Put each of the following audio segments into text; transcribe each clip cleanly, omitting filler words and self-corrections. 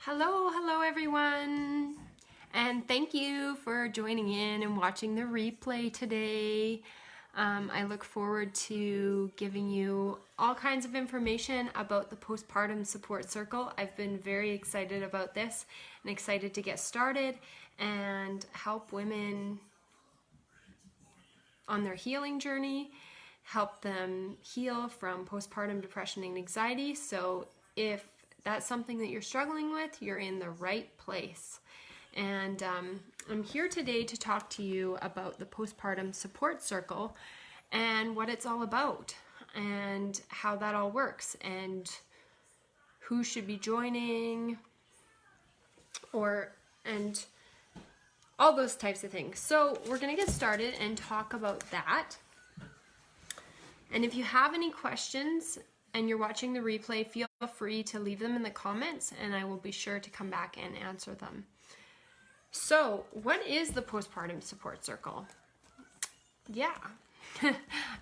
Hello everyone, and thank you for joining in and watching the replay today. I look forward to giving you all kinds of information about the Postpartum Support Circle. I've been very excited about this and excited to get started and help women on their healing journey, help them heal from postpartum depression and anxiety. So if that's something that you're struggling with, you're in the right place. And I'm here today to talk to you about the Postpartum Support Circle and what it's all about and how that all works and who should be joining and all those types of things. So we're gonna get started and talk about that. And if you have any questions and you're watching the replay, feel free to leave them in the comments and I will be sure to come back and answer them. So, what is the Postpartum Support Circle? Yeah,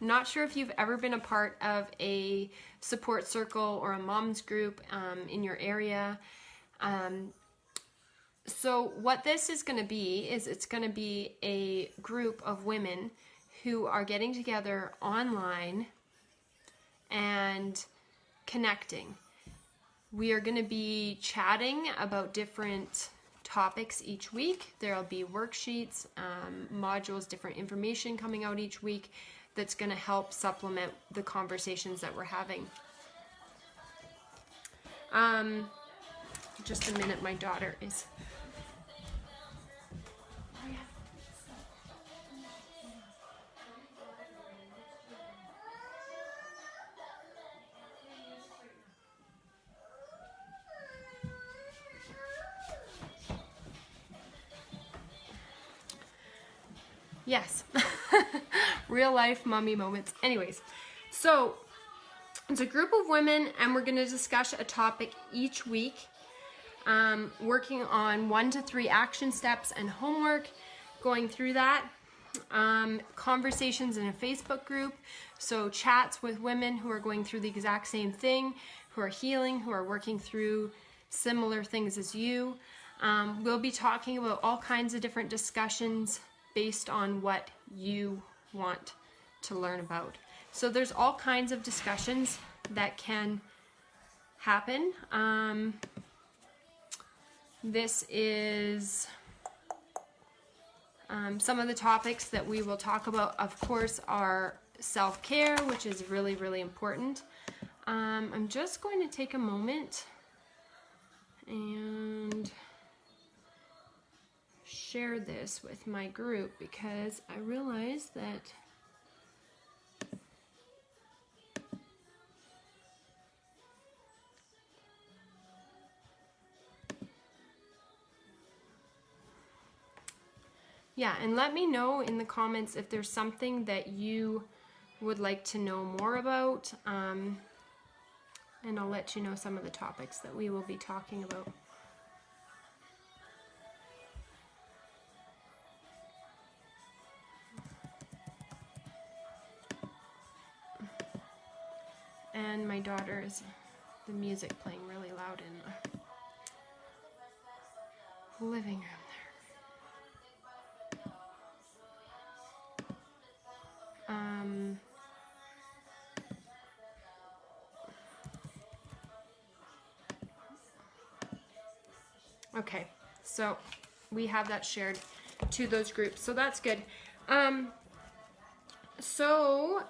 not sure if you've ever been a part of a support circle or a mom's group in your area. So what this is going to be is it's going to be a group of women who are getting together online and connecting. We are going to be chatting about different topics each week. There'll be worksheets, modules, different information coming out each week that's going to help supplement the conversations that we're having. Just a minute, my daughter is... Yes, real life mommy moments. Anyways, so it's a group of women and we're going to discuss a topic each week, working on 1 to 3 action steps and homework, going through that, conversations in a Facebook group, so chats with women who are going through the exact same thing, who are healing, who are working through similar things as you. We'll be talking about all kinds of different discussions based on what you want to learn about. So there's all kinds of discussions that can happen. This is some of the topics that we will talk about, of course, are self-care, which is really, really important. I'm just going to take a moment and share this with my group because I realize that and let me know in the comments if there's something that you would like to know more about, and I'll let you know some of the topics that we will be talking about. And my daughter's the music playing really loud in the living room there. Okay, so we have that shared to those groups, so that's good. So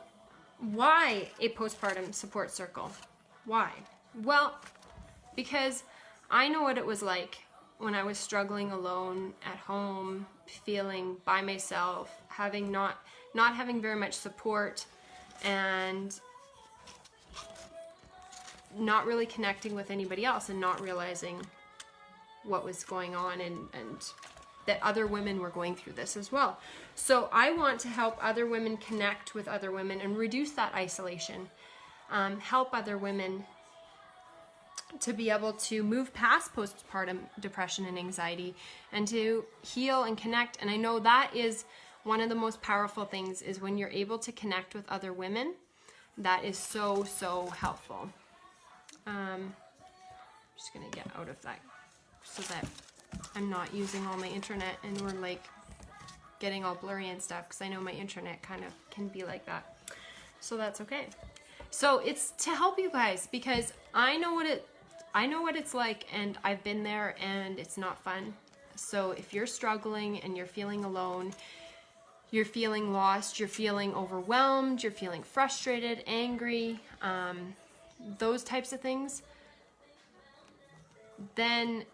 why a postpartum support circle? Why? Well, because I know what it was like when I was struggling alone at home, feeling by myself, having not having very much support and not really connecting with anybody else and not realizing what was going on and that other women were going through this as well. So I want to help other women connect with other women and reduce that isolation, help other women to be able to move past postpartum depression and anxiety and to heal and connect. And I know that is one of the most powerful things, is when you're able to connect with other women. That is so, so helpful. I'm just gonna get out of that so that I'm not using all my internet and we're like getting all blurry and stuff, because I know my internet kind of can be like that. So that's okay. So it's to help you guys, because I know what it's like, and I've been there, and it's not fun. So if you're struggling and you're feeling alone, you're feeling lost, you're feeling overwhelmed, you're feeling frustrated, angry, those types of things, then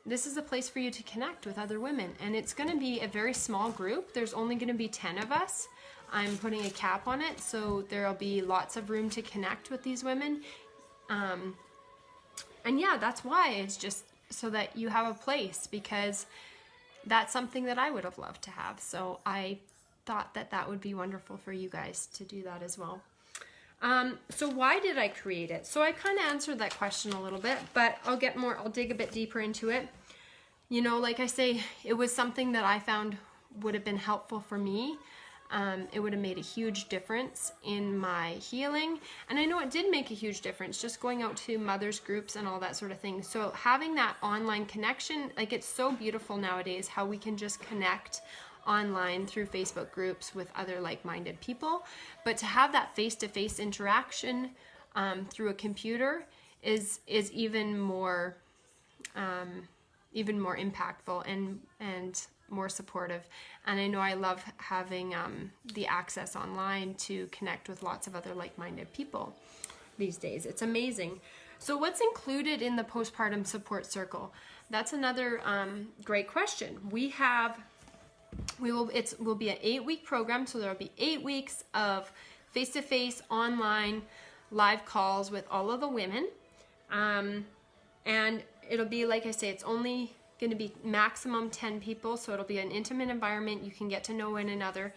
this is a place for you to connect with other women. And it's going to be a very small group. There's only going to be 10 of us. I'm putting a cap on it, so there'll be lots of room to connect with these women. And yeah, that's why. It's just so that you have a place, because that's something that I would have loved to have. So I thought that that would be wonderful for you guys to do that as well. So why did I create it? So I kind of answered that question a little bit, but I'll dig a bit deeper into it. You know, like I say, it was something that I found would have been helpful for me. It would have made a huge difference in my healing. And I know it did make a huge difference, just going out to mothers groups and all that sort of thing. So having that online connection, like, it's so beautiful nowadays how we can just connect online through Facebook groups with other like-minded people. But to have that face-to-face interaction through a computer is even more impactful and more supportive. And I know I love having the access online to connect with lots of other like-minded people these days. It's amazing. So what's included in the Postpartum Support Circle? That's another great question. It will be an 8-week program, so there'll be 8 weeks of face-to-face online live calls with all of the women. And it'll be, like I say, it's only going to be maximum 10 people, so it'll be an intimate environment. You can get to know one another,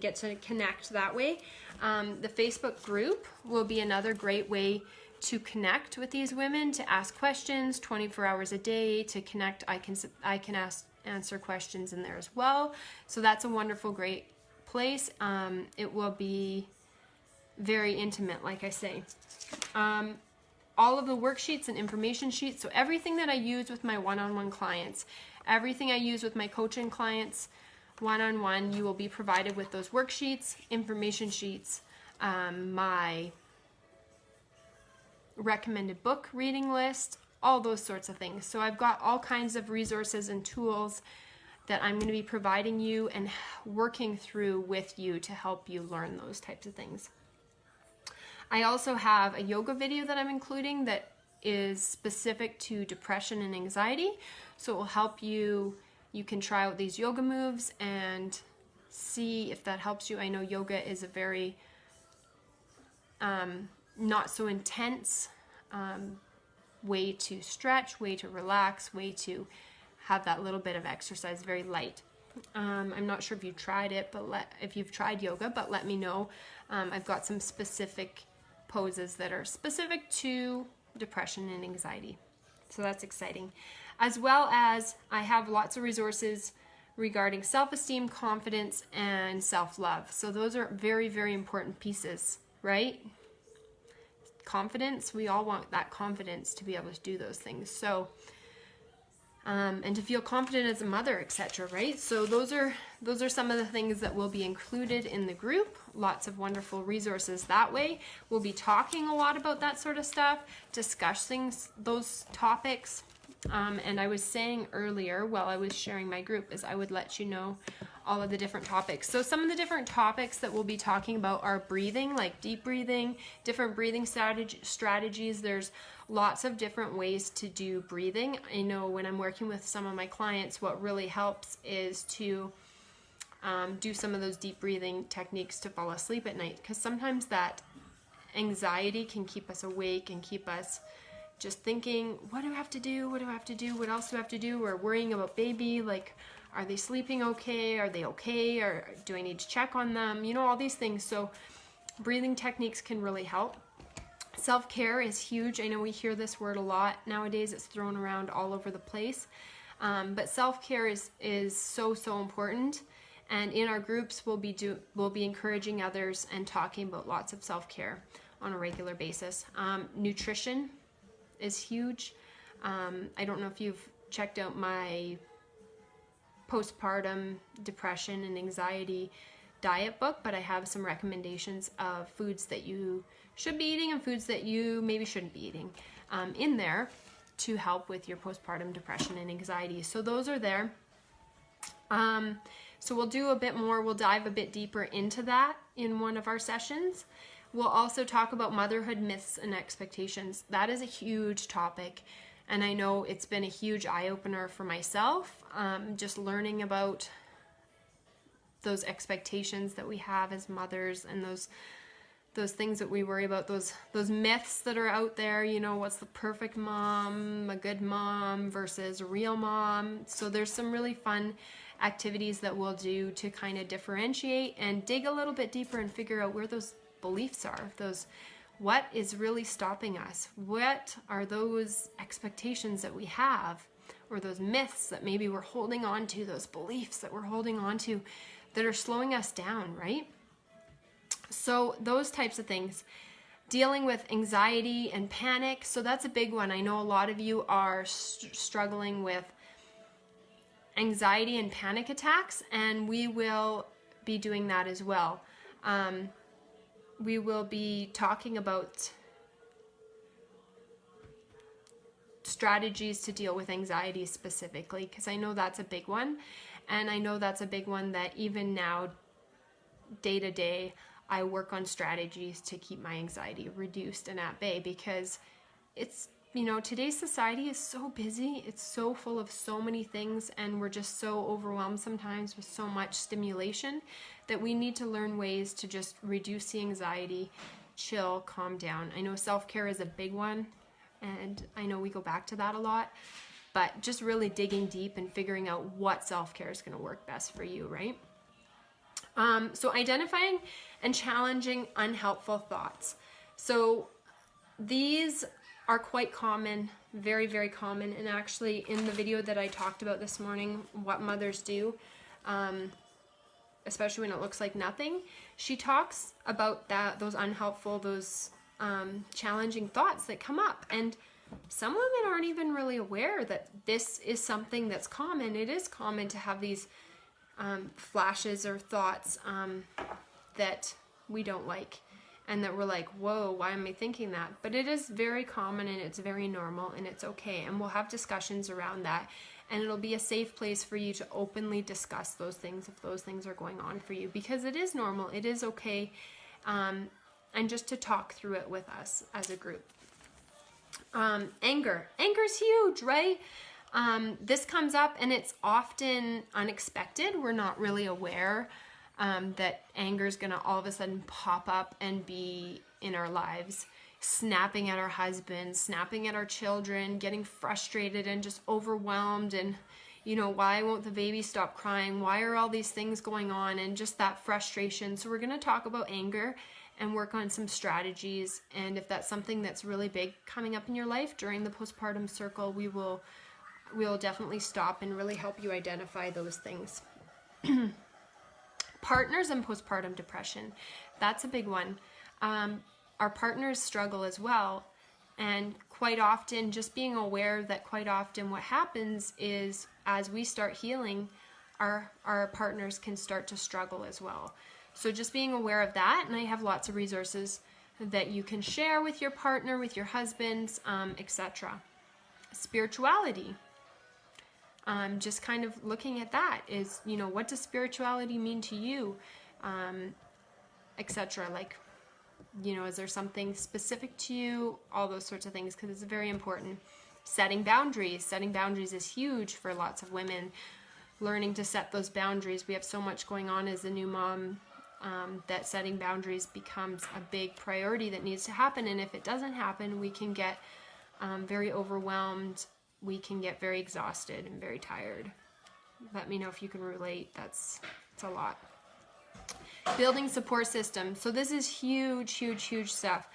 get to connect that way. The Facebook group will be another great way to connect with these women, to ask questions 24 hours a day, to connect. I can answer questions in there as well. So that's a wonderful, great place. It will be very intimate, like I say. All of the worksheets and information sheets, so everything that I use with my one-on-one clients, everything I use with my coaching clients one-on-one, you will be provided with those worksheets, information sheets, my recommended book reading list, all those sorts of things. So I've got all kinds of resources and tools that I'm going to be providing you and working through with you to help you learn those types of things. I also have a yoga video that I'm including that is specific to depression and anxiety. So it will help you. You can try out these yoga moves and see if that helps you. I know yoga is a very not so intense way to stretch, way to relax, way to have that little bit of exercise, very light. I'm not sure if you've tried it, but if you've tried yoga, but let me know. I've got some specific poses that are specific to depression and anxiety. So that's exciting. As well as I have lots of resources regarding self-esteem, confidence, and self-love. So those are very, very important pieces, right? Confidence, we all want that confidence to be able to do those things. So, and to feel confident as a mother, etc., right? So those are some of the things that will be included in the group. Lots of wonderful resources that way. We'll be talking a lot about that sort of stuff, discussing those topics. And I was saying earlier, while I was sharing my group, is I would let you know all of the different topics. So some of the different topics that we'll be talking about are breathing, like deep breathing, different breathing strategies. There's lots of different ways to do breathing. I know when I'm working with some of my clients, what really helps is to do some of those deep breathing techniques to fall asleep at night, because sometimes that anxiety can keep us awake and keep us just thinking, what do I have to do? What do I have to do? What else do I have to do? Or worrying about baby, like, are they sleeping okay? Are they okay? Or do I need to check on them? You know, all these things. So breathing techniques can really help. Self-care is huge. I know we hear this word a lot nowadays. It's thrown around all over the place. But self-care is so, so important. And in our groups, we'll be encouraging others and talking about lots of self-care on a regular basis. Nutrition is huge. I don't know if you've checked out my postpartum depression and anxiety diet book, but I have some recommendations of foods that you should be eating and foods that you maybe shouldn't be eating in there to help with your postpartum depression and anxiety. So those are there. So we'll do a bit more, we'll dive a bit deeper into that in one of our sessions. We'll also talk about motherhood myths and expectations. That is a huge topic, and I know it's been a huge eye-opener for myself, just learning about those expectations that we have as mothers and those things that we worry about, those myths that are out there, you know, what's the perfect mom, a good mom versus a real mom. So there's some really fun activities that we'll do to kind of differentiate and dig a little bit deeper and figure out where those beliefs are, what is really stopping us, what are those expectations that we have, or those myths that maybe we're holding on to, those beliefs that we're holding on to that are slowing us down, right? So those types of things. Dealing with anxiety and panic, so that's a big one. I know a lot of you are struggling with anxiety and panic attacks, and we will be doing that as well. We will be talking about strategies to deal with anxiety specifically, because I know that's a big one, and I know that's a big one that even now, day to day, I work on strategies to keep my anxiety reduced and at bay, because it's, you know, today's society is so busy, it's so full of so many things, and we're just so overwhelmed sometimes with so much stimulation that we need to learn ways to just reduce the anxiety, chill, calm down. I know self-care is a big one, and I know we go back to that a lot, but just really digging deep and figuring out what self-care is going to work best for you, right? So identifying and challenging unhelpful thoughts. So these are quite common, very, very common. And actually in the video that I talked about this morning, what mothers do, especially when it looks like nothing, she talks about that, those unhelpful, those challenging thoughts that come up. And some women aren't even really aware that this is something that's common. It is common to have these flashes or thoughts that we don't like, and that we're like, whoa, why am I thinking that? But it is very common, and it's very normal, and it's okay. And we'll have discussions around that, and it'll be a safe place for you to openly discuss those things if those things are going on for you, because it is normal, it is okay, and just to talk through it with us as a group. Anger's huge, right? This comes up, and it's often unexpected. We're not really aware that anger is going to all of a sudden pop up and be in our lives, snapping at our husbands, snapping at our children, getting frustrated and just overwhelmed, and, you know, why won't the baby stop crying? Why are all these things going on? And just that frustration. So we're going to talk about anger and work on some strategies. And if that's something that's really big coming up in your life during the postpartum circle, we'll definitely stop and really help you identify those things. Partners and postpartum depression. That's a big one. Our partners struggle as well. And quite often, just being aware that quite often what happens is as we start healing, our partners can start to struggle as well. So just being aware of that, and I have lots of resources that you can share with your partner, with your husbands, etc. Spirituality. Just kind of looking at that is, you know, what does spirituality mean to you, etc. Like, you know, is there something specific to you? All those sorts of things, because it's very important. Setting boundaries. Setting boundaries is huge for lots of women. Learning to set those boundaries. We have so much going on as a new mom that setting boundaries becomes a big priority that needs to happen. And if it doesn't happen, we can get very overwhelmed. We can get very exhausted and very tired. Let me know if you can relate. It's a lot. Building support system. So this is huge, huge, huge stuff.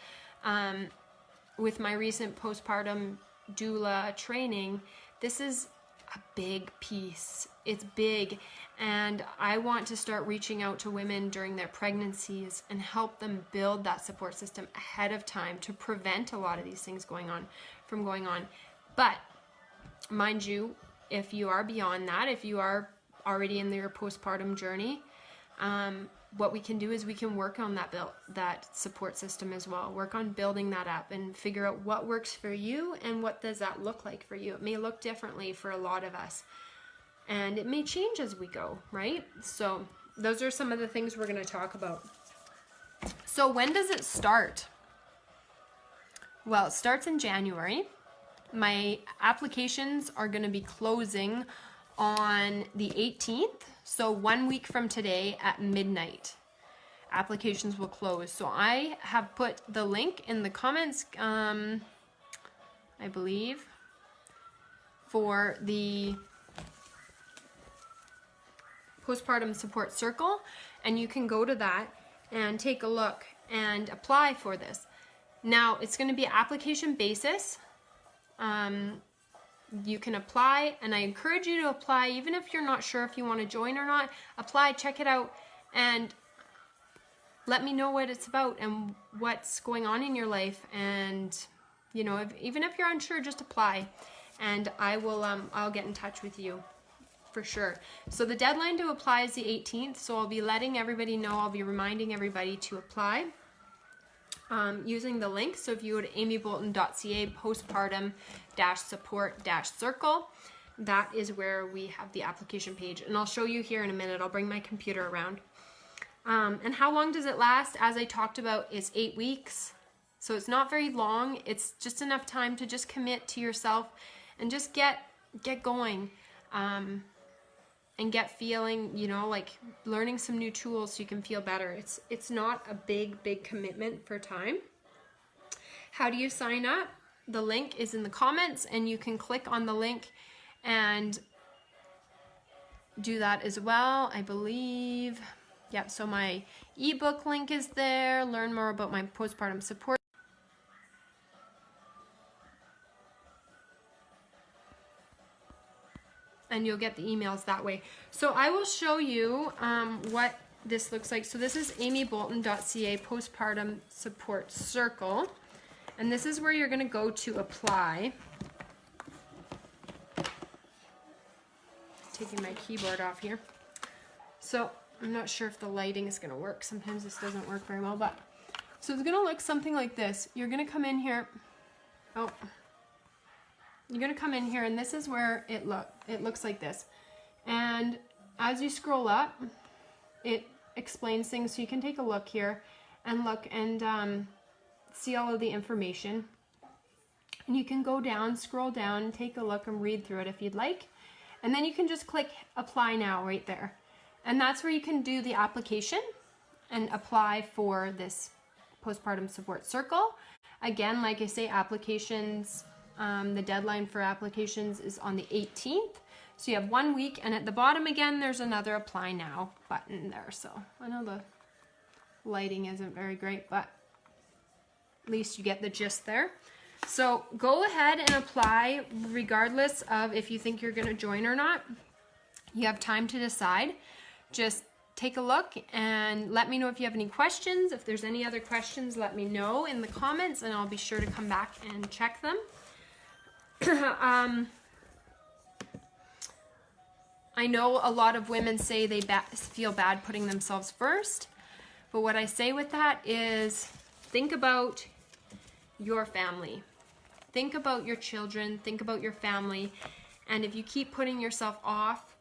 With my recent postpartum doula training, this is a big piece. It's big. And I want to start reaching out to women during their pregnancies and help them build that support system ahead of time to prevent a lot of these things from going on. But mind you, if you are beyond that, if you are already in your postpartum journey, what we can do is we can work on that support system as well. Work on building that up and figure out what works for you and what does that look like for you. It may look differently for a lot of us, and it may change as we go, right? So those are some of the things we're going to talk about. So when does it start? Well, it starts in January. My applications are going to be closing on the 18th, so 1 week from today at midnight. Applications will close. So I have put the link in the comments, I believe, for the Postpartum Support Circle, and you can go to that and take a look and apply for this. Now, it's going to be application basis. You can apply, and I encourage you to apply, even if you're not sure if you want to join or not. Apply, check it out, and let me know what it's about and what's going on in your life. And you know, even if you're unsure, just apply, and I will. I'll get in touch with you for sure. So the deadline to apply is the 18th. So I'll be letting everybody know. I'll be reminding everybody to apply. Using the link. So if you go to amybolton.ca postpartum-support-circle, that is where we have the application page. And I'll show you here in a minute. I'll bring my computer around. And how long does it last? As I talked about, it's 8 weeks. So it's not very long. It's just enough time to just commit to yourself and just get going. And get feeling, you know, like learning some new tools so you can feel better. It's not a big commitment for time. How do you sign up? The link is in the comments, and you can click on the link and do that as well, I believe. Yep, so my ebook link is there. Learn more about my postpartum support. And you'll get the emails that way. So I will show you what this looks like. So this is amybolton.ca Postpartum Support Circle. And this is where you're going to go to apply. Taking my keyboard off here. So I'm not sure if the lighting is going to work. Sometimes this doesn't work very well. But so it's going to look something like this. You're going to come in here. You're going to come in here, and this is where it looks like this. And as you scroll up, it explains things, so you can take a look here and look and see all of the information. And you can go down, scroll down, take a look and read through it if you'd like. And then you can just click apply now right there. And that's where you can do the application and apply for this Postpartum Support Circle. Again, like I say, applications, the deadline for applications is on the 18th. So you have 1 week, and at the bottom again, there's another apply now button there. So I know the lighting isn't very great, but at least you get the gist there. So go ahead and apply regardless of if you think you're going to join or not. You have time to decide. Just take a look and let me know if you have any questions. If there's any other questions, let me know in the comments, and I'll be sure to come back and check them. I know a lot of women say they feel bad putting themselves first, but what I say with that is think about your family. Think about your children, think about your family, and if you keep putting yourself off,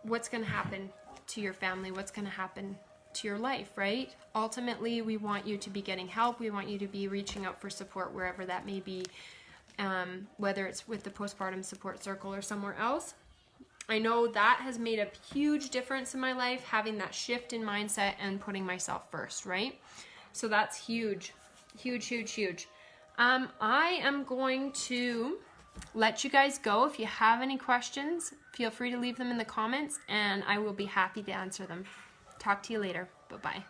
what's going to happen to your family? What's going to happen to your life, right? Ultimately, we want you to be getting help. We want you to be reaching out for support wherever that may be, whether it's with the Postpartum Support Circle or somewhere else. I know that has made a huge difference in my life, having that shift in mindset and putting myself first, right? So that's huge, huge, huge, huge. I am going to let you guys go. If you have any questions, feel free to leave them in the comments, and I will be happy to answer them. Talk to you later. Bye-bye.